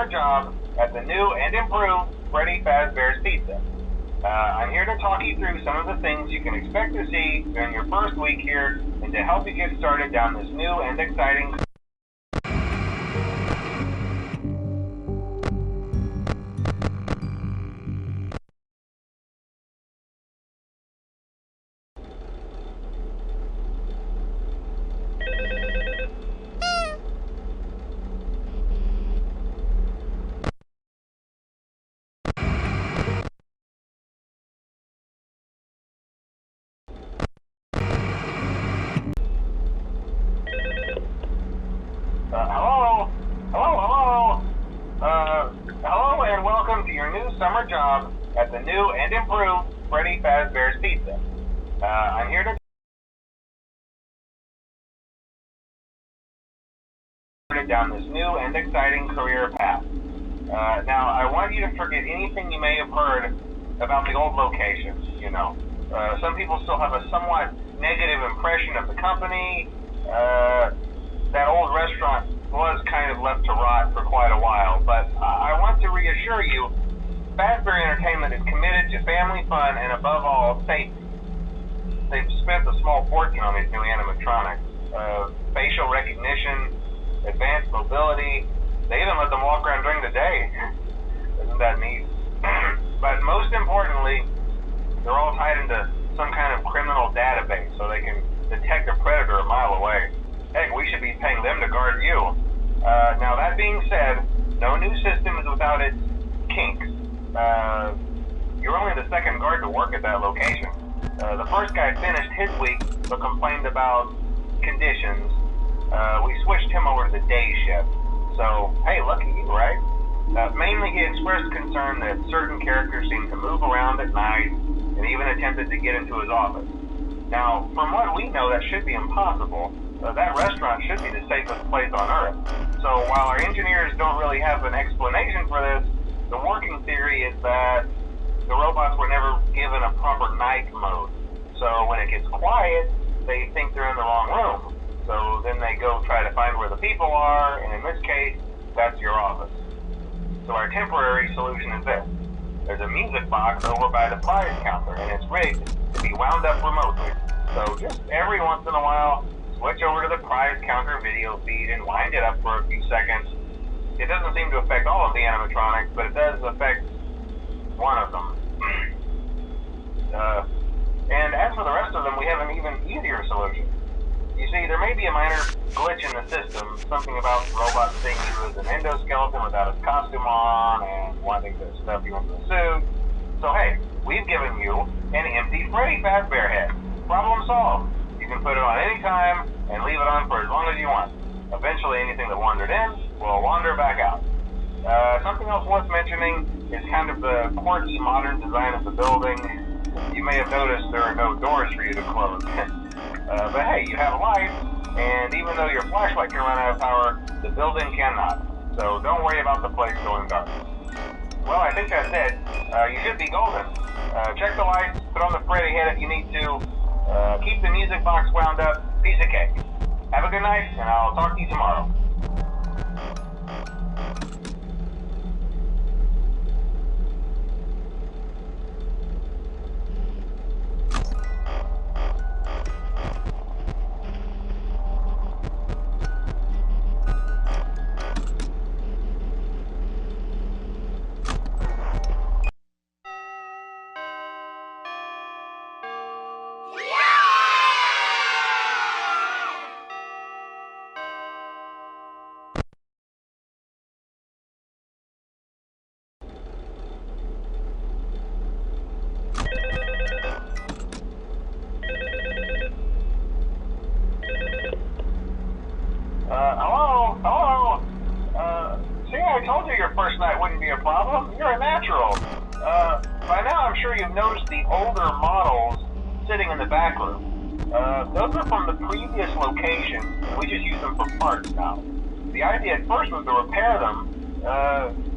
summer job at the new and improved Freddy Fazbear's Pizza. I'm here to talk you through some of the things you can expect to see during your first week here and to help you get started down this new and exciting hello and welcome to your new summer job at the new and improved Freddy Fazbear's Pizza. I'm here to down this new and exciting career path. Now, I want you to forget anything you may have heard about the old locations, you know. Some people still have a somewhat negative impression of the company. That old restaurant was kind of left to rot for quite a while, but I want to reassure you, Fazbear Entertainment is committed to family fun and above all, safety. They've spent a small fortune on these new animatronics. Facial recognition, advanced mobility, they even let them walk around during the day. Isn't that neat? But most importantly, they're all tied into some kind of criminal database so they can detect a predator a mile away. Heck, we should be paying them to guard you. Now that being said, no new system is without its kinks. You're only the second guard to work at that location. The first guy finished his week but complained about conditions. We switched him over to the day shift. So, hey, lucky you, right? Mainly he expressed concern that certain characters seemed to move around at night and even attempted to get into his office. Now, from what we know, that should be impossible. That restaurant should be the safest place on Earth. So while our engineers don't really have an explanation for this, the working theory is that the robots were never given a proper night mode. So when it gets quiet, they think they're in the wrong room. So then they go try to find where the people are, and in this case, that's your office. So our temporary solution is this. There's a music box over by the prize counter, and it's rigged to be wound up remotely. So just every once in a while, switch over to the prize counter video feed and wind it up for a few seconds. It doesn't seem to affect all of the animatronics, but it does affect one of them. And as for the rest of them, we have an even easier solution. You see, there may be a minor glitch in the system, something about the robot seeing you as an endoskeleton without his costume on and wanting to stuff you into a suit. So hey, we've given you an empty Freddy Fazbear head. Problem solved. You can put it on any time and leave it on for as long as you want. Eventually anything that wandered in will wander back out. Something else worth mentioning is kind of the quirky modern design of the building. You may have noticed there are no doors for you to close. But hey, you have lights, and even though your flashlight can run out of power, the building cannot. So don't worry about the place going dark. Well, I think that's it. You should be golden. Check the lights, put on the Freddy head if you need to. Keep the music box wound up. Piece of cake. Have a good night, and I'll talk to you tomorrow. I told you your first night wouldn't be a problem. You're a natural. By now I'm sure you've noticed the older models sitting in the back room. Those are from the previous location. We just use them for parts now. The idea at first was to repair them.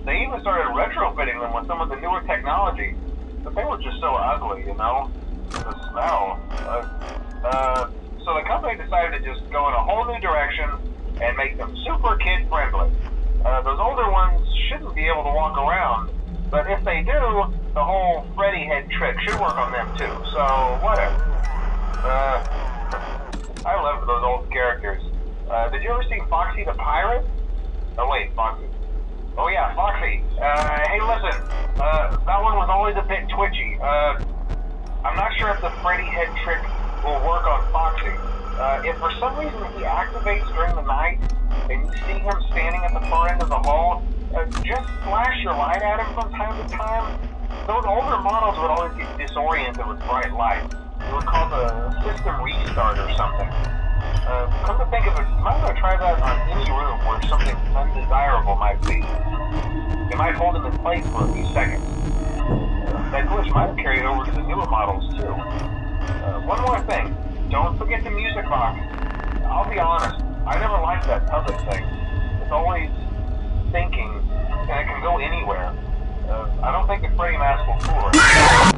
They even started retrofitting them with some of the newer technology, but they were just so ugly, you know? The smell. So the company decided to just go in a whole new direction and make them super kid-friendly. Those older ones shouldn't be able to walk around, but if they do, the whole Freddy head trick should work on them too, so whatever. I loved those old characters. Did you ever see Foxy the Pirate? Oh wait, Foxy. Oh yeah, Foxy. Hey listen, that one was always a bit twitchy. I'm not sure if the Freddy head trick will work on Foxy. If for some reason he activates during the night, and you see him standing at the far end of the hall, just flash your light at him from time to time. Those older models would always get disoriented with bright lights. It was called a system restart or something. Come to think of it, you might want to try that on any room where something undesirable might be. It might hold him in place for a few seconds. That glitch might have carried over to the newer models too. One more thing, don't forget the music box. I'll be honest, I never liked that puppet thing. It's always thinking, and it can go anywhere. I don't think the Freddy mask will fool her.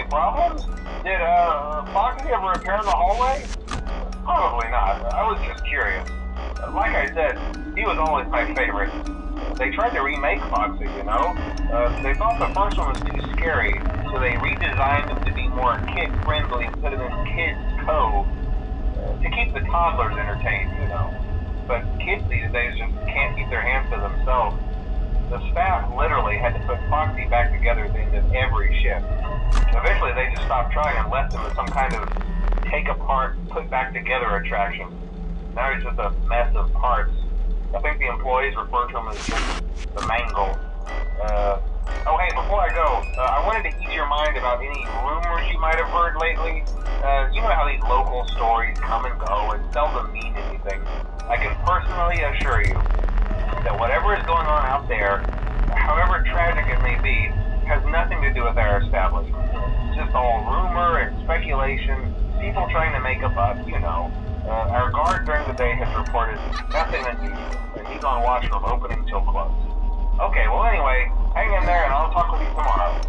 any problems? Did Foxy ever appear in the hallway? Probably not. I was just curious. Like I said, he was always my favorite. They tried to remake Foxy, you know? They thought the first one was too scary, so they redesigned him to be more kid-friendly and put him in Kids Cove to keep the toddlers entertained, you know. But kids these days just can't keep their hands to themselves. The staff literally had to put Foxy back together at the end of every shift. Eventually they just stopped trying and left him as some kind of take apart, put back together attraction. Now he's just a mess of parts. I think the employees refer to him as just the mangle. Oh hey, before I go, I wanted to ease your mind about any rumors you might have heard lately. You know how these local stories come and go and seldom mean anything. I can personally assure you that whatever is going on out there, however tragic it may be, has nothing to do with our establishment. It's just all rumor and speculation, people trying to make a buck, you know. Our guard during the day has reported nothing unusual, and he's on watch from opening till close. Okay, well anyway, hang in there and I'll talk with you tomorrow.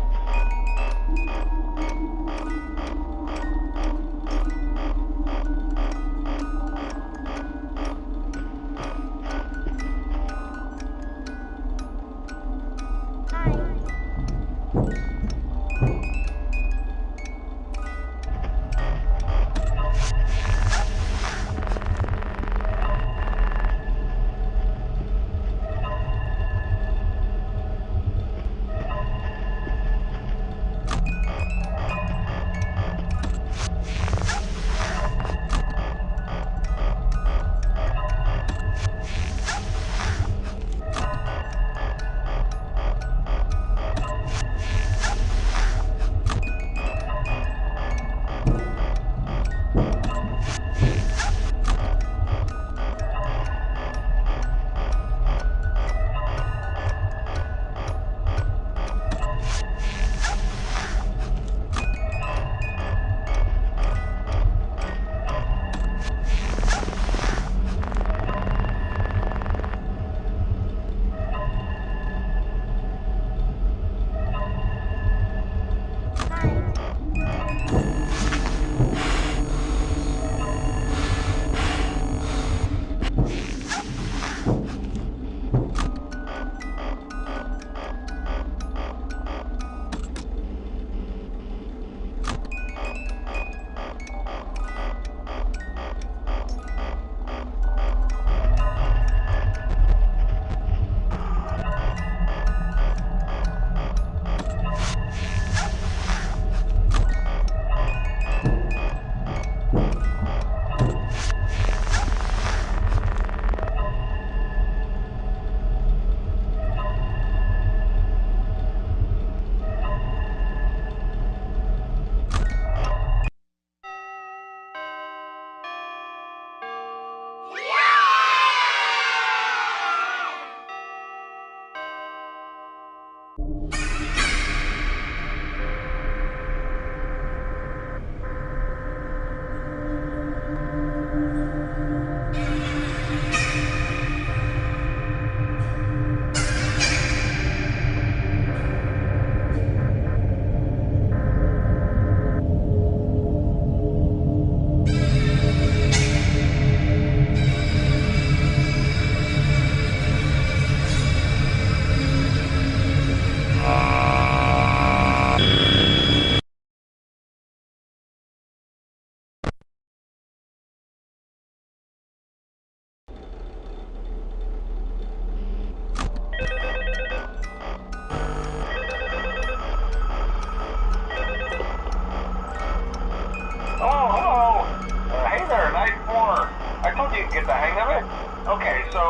Get the hang of it? Okay, so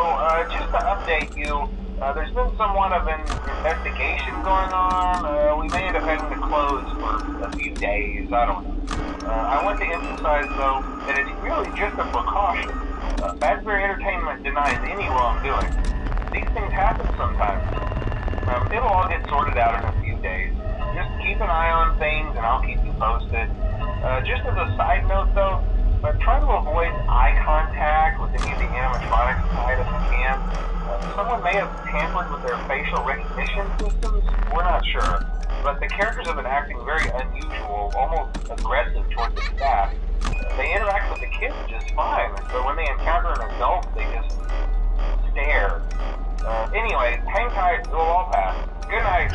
just to update you, there's been somewhat of an investigation going on. We may end up having to close for a few days, I don't know. I want to emphasize, though, that it's really just a precaution. Fazbear Entertainment denies any wrongdoing. These things happen sometimes. It'll all get sorted out in a few days. Just keep an eye on things, and I'll keep you posted. Just as a side note, though, try to avoid eye contact with any of the animatronics inside if you can. Someone may have tampered with their facial recognition systems. We're not sure. but the characters have been acting very unusual, almost aggressive towards the staff. They interact with the kids just fine, but when they encounter an adult, they just stare. Anyway, hang tight, it'll all pass. Good night.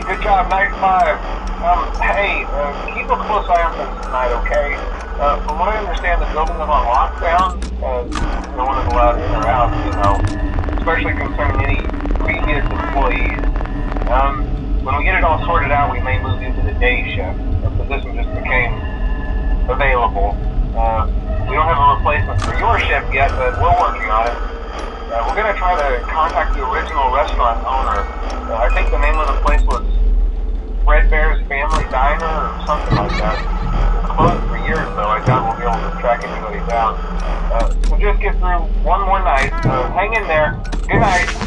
Good job, night 5. Hey, keep a close eye on things tonight, okay? From what I understand, the building is on lockdown. No one is allowed in or out, especially concerning any previous employees. When we get it all sorted out, we may move into the day shift. The position just became available. We don't have a replacement for your shift yet, but we're working on it. We're going to try to contact the original restaurant owner. I think the name of the place was Red Bear's Family Diner or something like that. It's closed for years, though. I doubt we'll be able to track anybody down. So just get through one more night. Hang in there. Good night.